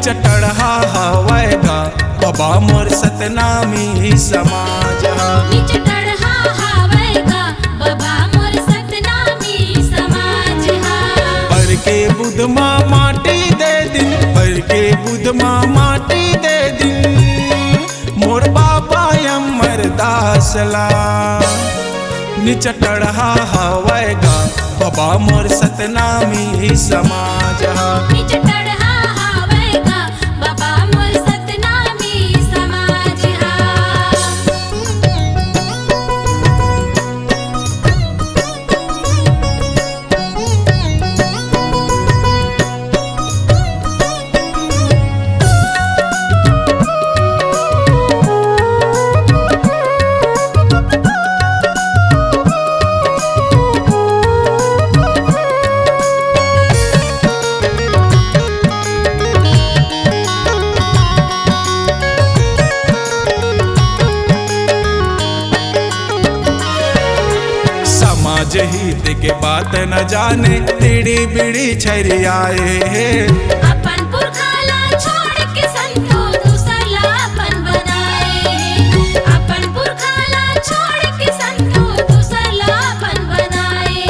निचटढ़ा हवै गा बाबा मोर सतनामी समाज निचटढ़ा हवै गा बाबा मोर सतनामी समाज पर के बुध माँ माटी दे दिन, पर के बुध माँ माटी दे दिन मोर बाबा अमर दासला। निचटढ़ा हवै गा बाबा मोर सतनामी समाज निचटढ़ा हवै गा बाबा मोर सतनामी समाज समाज हित के बात न जाने टेढ़ी बीड़ी छरियाए है। अपन पुरखाला छोड़ के संतो दूसरला अपन बनाए। अपन पुरखाला छोड़ के संतो दूसरला अपन बनाए।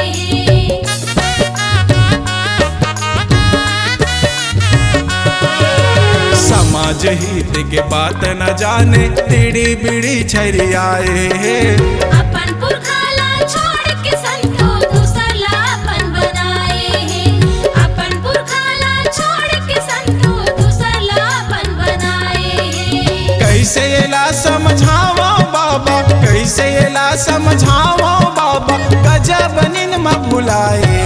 समाज हित के बात न जाने टेढ़ी बीड़ी छरियाए है। अपन पुरखाला छोड़ के संतो दूसरला अपन बनाए। अपन पुरखाला छोड़ के संतो दूसरला अपन बनाए। कैसे एला समझावा बाबा, कैसे एला समझावा बाबा गजब नींद में भुलाए।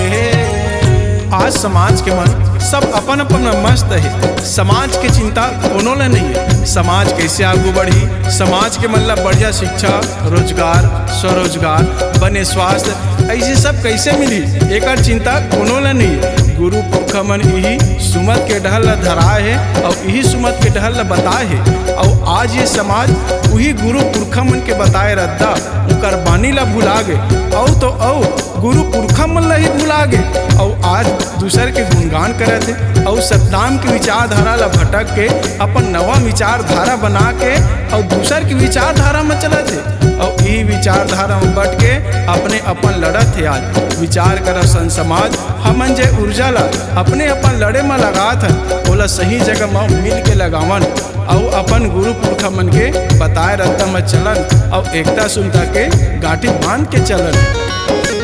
आज समाज के मन सब अपन अपन में मस्त है, समाज के चिंता कोनो ला नहीं है। समाज कैसे आगू बढ़ी, समाज के मन ला बढ़िया शिक्षा, रोजगार, स्वरोजगार, बने स्वास्थ्य, ऐसे सब कैसे मिली, एक चिंता कोनो ला नहीं है। गुरु पुरखा मन यही सुमत के डहल ला धराए है और यही सुमत के डहल ला बताए है। और आज ये समाज वही गुरु पुरखा मन के बताए रद्दा उकर बानी ला भुला गए और गुरु पुरखा मन ला ही भुला गए और आज दूसर के गुणगान करत है और सतनाम के विचारधारा ला भटक के अपन नवा विचारधारा बना के और दूसर की विचारधारा में चलत है और यही विचारधारा में बट के अपने अपन लड़त है। आज विचार कर सन समाज हमन जे ऊर्जा ला अपने अपन लड़े में लगात है ओला सही जगह में मिल के लगावन और अपन गुरु पुरखा मन के बताए रहता में चलन और एकता सुनता के गाठी बांध के चलन।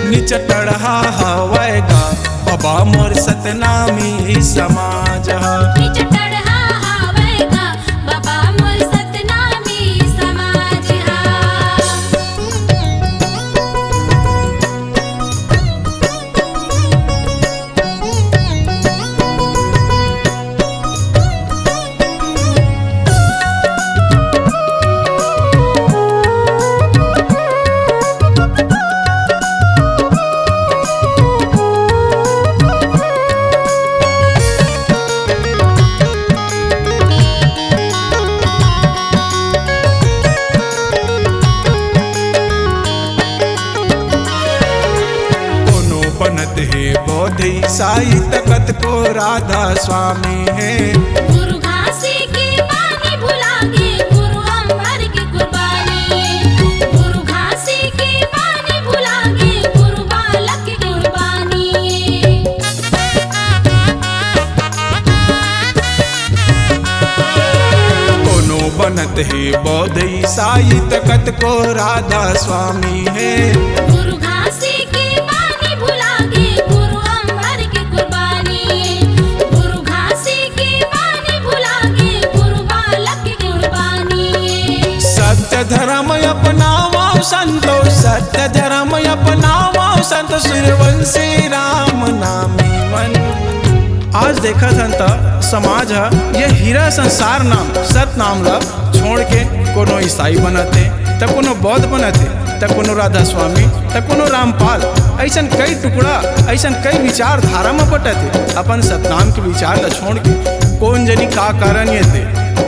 निचटढ़ा हवै गा बाबा मोर सतनामी समाज निचटढ़ा हवै गा बाबा मोर सतनामी समाज बनत है बौद्ध ईसाई तकत को राधा स्वामी है। गुरु घासी की बानी भुला गे गुरु अमर की कुर्बानी। गुरु घासी की बानी भुला गे गुरु बालक की कुर्बानी। कोनो बनत है बौद्ध ईसाई तकत को राधा स्वामी है। गुरु घासी की बानी भुला गे गुरु अमर की कुर्बानी। गुरु घासी की बानी भुला गे गुरु बालक की कुर्बानी। सत्य धर्म अपनावा संतो, सत्य धर्म अपनावा संतो, सूर्यवंशी राम नामी मन। आज देखा था समाज है ये हीरा संसार नाम सत नाम ला छोड़ के कोनो ईसाई बनते, तब कोनो बौद्ध बनते, तब कोनो राधा स्वामी, तब कोनो रामपाल, ऐसन कई टुकड़ा, ऐसन कई विचारधारा में बटते। अपन सतनाम के विचार ला छोड़ के कौन जनी का कारण ये थे।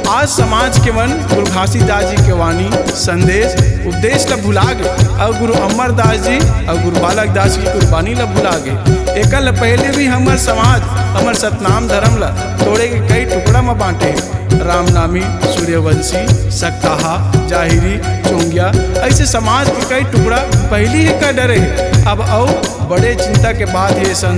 आज समाज के मन गुरु घासीदास जी के वाणी संदेश उपदेश ला भुला गए और गुरु अमरदास जी और गुरु बालक दास की कुर्बानी ला भुला गए। एकल पहले भी हमार समाज हमर सतनाम धर्म ला तोड़े के कई टुकड़ा में बांटे। रामनामी, सूर्यवंशी, सक्ताहा, जाहिरी, चोंगिया, ऐसे समाज के कई टुकड़ा पहली ही का डरे है। अब आओ बड़े चिंता के बाद ये सन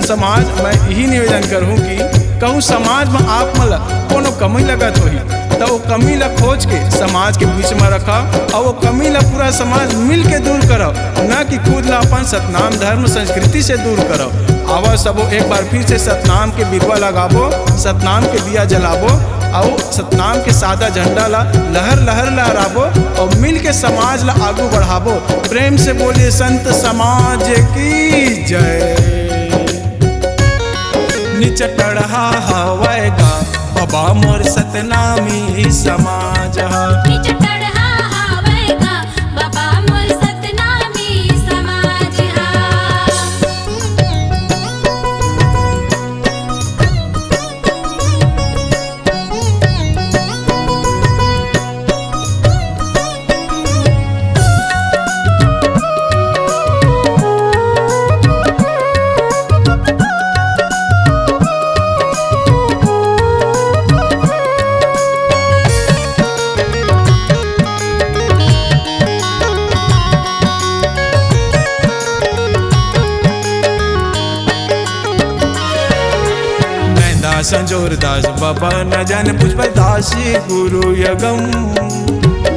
समाज मैं यही निवेदन करूँ कि कहूँ समाज में आप मला कोनो कमी लगत होही तो वो कमी ला खोज के समाज के बीच में रखा और वो कमी ला पूरा समाज मिल के दूर करो, न कि खुद ला अपन सतनाम धर्म संस्कृति से दूर करो। आवा सबो एक बार फिर से सतनाम के बिरवा लगाबो, सतनाम के दिया जलाबो और सतनाम के सादा झंडा ला लहर लहर लहराबो और मिल के समाज ला आगू बढ़ाबो। प्रेम से बोले संत समाज की जय। नीचे टढ़ा हवैगा बाबा मोर सतनामी समाज हा। नीचे टढ़ा हवैगा बाबा मोर सतनामी समाज हा। संजोर दास बाबा न जान पुष्पल दासी गुरु यगम।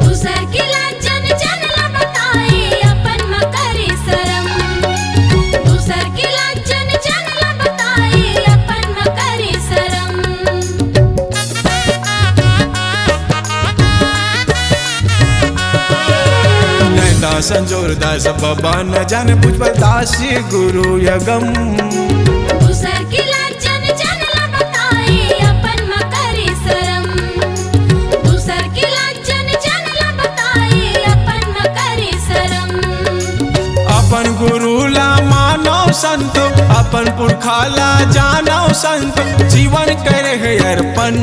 दूसर की लाजन जन ला बताए अपन मकरी शरम। दूसर की लाजन जन ला बताए अपन मकरी शरम। नैना संजोर दास बाबा न जान पुष्पल दासी गुरु यगम। दूसर की लाजन जन ला बताए अपन मकरी शरम। दूसर की लाजन जन ला बताए अपन मकरी शरम। अपन गुरु ला मानो संत, अपन पुरखा ला जानो संत, जीवन करे है अर्पण।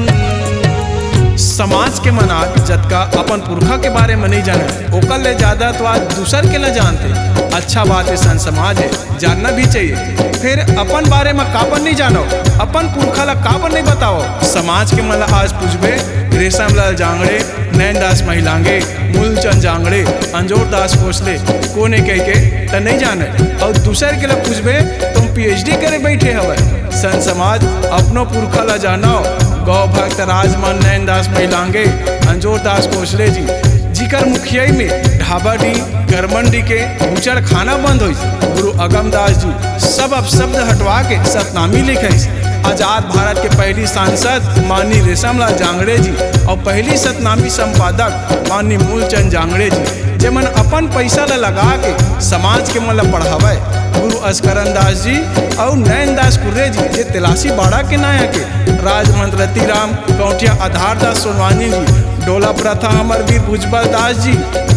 समाज के मनात जतका अपन पुरखा के बारे में नहीं जाने ओकर ले ज्यादा तो आज दूसर के न जानते। अच्छा बात है, सन समाज है, जानना भी चाहिए। फिर अपन बारे में काबर नहीं जानो, अपन पुरखा ला काबर नहीं बताओ। समाज के मला आज पूछबे रेशम लाल जांगड़े, नैन दास महिलांगे, मूलचंद जांगड़े, अंजोर दास भोसले कोने कह के त नहीं जाने। और दूसर के ला पूछबे तुम PhD करे बैठे हवे। सन समाज अपनो पुरखा ला जानो। गौ भक्त राजमन नैन दास महिलांगे, अंजोर दास भोसले जी जिकर मुखियाई में ढाबा डी करमंडी के बुचड़ खाना बंद हुई। गुरु अगम दास जी सब अब शब्द हटवा के सतनामी लिखे। आजाद भारत के पहली सांसद माननीय रेशमलाल जांगड़े जी और पहली सतनामी संपादक माननीय मूलचंद जांगड़े जी जेमन अपन पैसा ला लगा के समाज के मन ला पढ़ावे। गुरु अस्करन दास जी और नैन दास कुर्रे जी जे तिलासी बाड़ा के नायक के, राजमंत्र रतिराम कौटिया आधार दास सोनवानी जी, डोला प्रथा अमरवीर भुजबल दास जी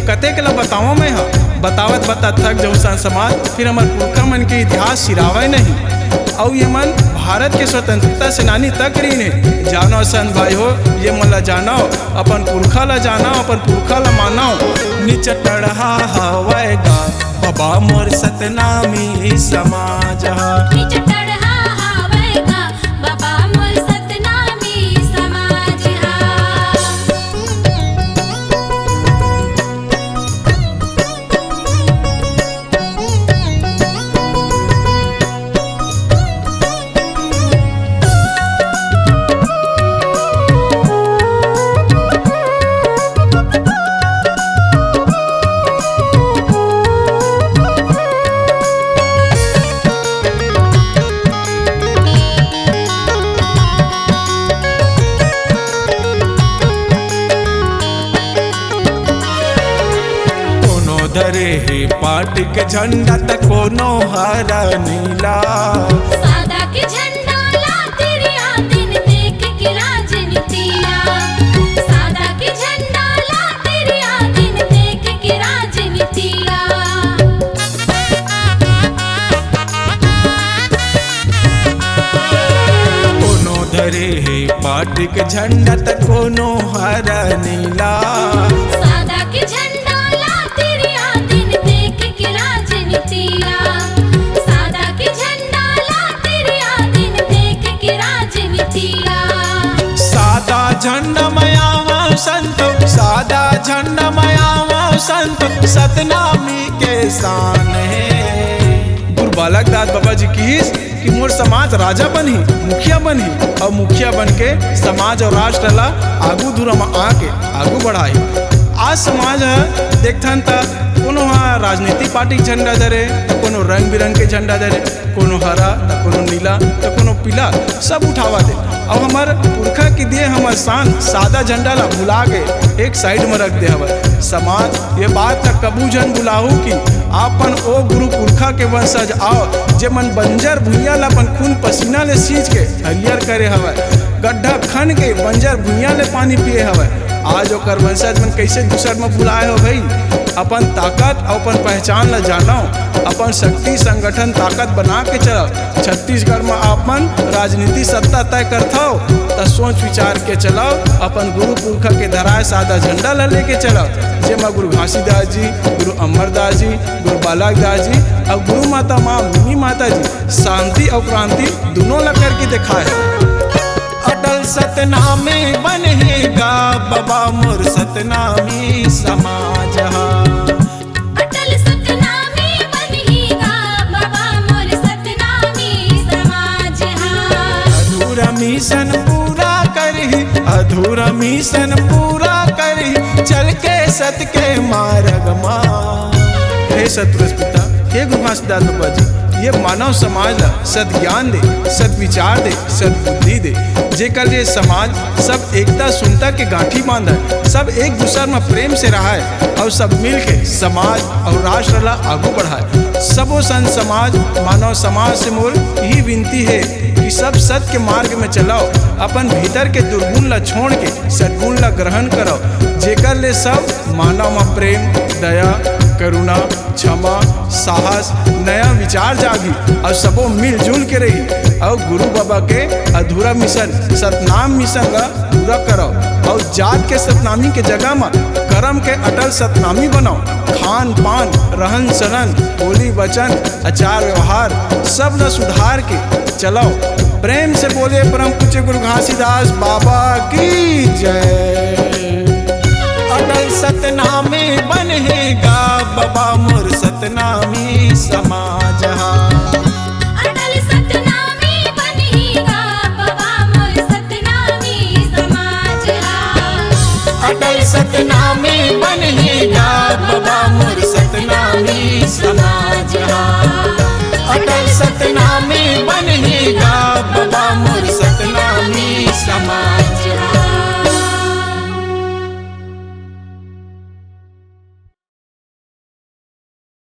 कतेक ला बताओ मैं हा बतावत बता थक जाऊँ। सन समाज फिर हमार पुरखा मन के इतिहास सिरावे नहीं और ये मन भारत के स्वतंत्रता सेनानी तक रही ने जानो। सन भाई हो ये मन ला जानो, अपन पुरखा ला जानो, अपन पुरखा ला मानो। नीचे टढ़ा हवैगा बाबा मोर सतनामी समाज हा। नीचे टढ़ा हवैगा बाबा मोर सतनामी समाज हा। धरे हे पार्टी के झंडा त कोनो हरा नीला। सादा के झंडा ला तेरिया दिन देख के राजनीतिया। सादा के झंडा ला तेरिया दिन देख के राजनीतिया। कोनो धरे हे पार्टी के झंडा त कोनो हरा नीला। सादा के झंडा ला तेरिया दिन देख के राजनीतिया। सादा के झंडा ला तेरिया दिन झंडा मयावा संत सतनामी के शान है। गुरु बालक दास बाबा जी की कि मोर समाज राजा बनी, मुखिया बनी और मुखिया बन के समाज और राष्ट्र ला आगू दूर आके आगू बढ़ाई। आज समाज है देखथन त कोनो राजनीतिक पार्टी झंडा धरे तो कोनो रंग बिरंग के झंडा धरे, कोनो हरा तो कोनो नीला तो कोनो पीला, सब उठावा दे। अब हमार पुरखा की दिए हमार शान सादा झंडा ला भुला के एक साइड में रख दे हवा। समाज ये बात तक कबू जन बुलाहू कि आपन ओ गुरु पुरखा के वंशज आओ जे मन बंजर भुइया ला अपन खून पसीना ले सींच के हरियर करे हवा, गड्ढा खन के बंजर भुइया ले पानी पिए हवा। आज ओकर वंशज मन कैसे दूसर में बुलाए हो भाई। अपन ताकत और अपन पहचान ला जानो, अपन शक्ति संगठन ताकत बना के चलो। छत्तीसगढ़ में अपन राजनीति सत्ता तय करथो तो सोच विचार के चलाओ। अपन गुरु पुरखा के धराए सादा झंडा ला लेके चलाओ, जेमा गुरु घासीदास जी, गुरु अमरदास जी, गुरु बालक दास जी और गुरु माता माँ मुनि माता जी शांति और क्रांति दोनों ला करके दिखाए। अटल सतनामे बनेगा बाबा मोर सतनामी समाज। अटल सतनामे बनेगा बाबा मोर सतनामी समाज। अधूरा मिशन पूरा करही, अधूरा मिशन पूरा करही, चल के सत के मार्ग माँ। हे सतपुरुष पिता, हे गुरु घासीदास बाबा जी, ये मानव समाज ला सद ज्ञान दे, सद विचार दे, सद बुद्धि दे, जेकर ये समाज सब एकता सुनता के गांठी बांधा है, सब एक दूसरे में प्रेम से रहा है और सब मिल के समाज और राष्ट्र ला आगू बढ़ाए। सबो संत समाज मानव समाज से मोर यही विनती है कि सब सत्य के मार्ग में चलाओ, अपन भीतर के दुर्गुण ला छोड़ के सद्गुण ला ग्रहण करो, जेकर ले सब मानव में प्रेम, दया, करुणा, क्षमा, साहस, नया विचार जागी और सबो मिलजुल के रही और गुरु बाबा के अधूरा मिशन सतनाम मिशन का पूरा करो और जात के सतनामी के जगह में कर्म के अटल सतनामी बनाओ। खान पान, रहन सहन, बोली वचन, आचार व्यवहार सब न सुधार के चलाओ। प्रेम से बोले परम पूज्य गुरु घासीदास बाबा की जय। अटल सतनामे बनेगा बाबा मोर सतनामी समाज। अटल सतनामे बनेगा बाबा मोर सतनामी समाज। अटल सतनामे बनेगा बाबा मोर सतनामी समाज। अटल सतना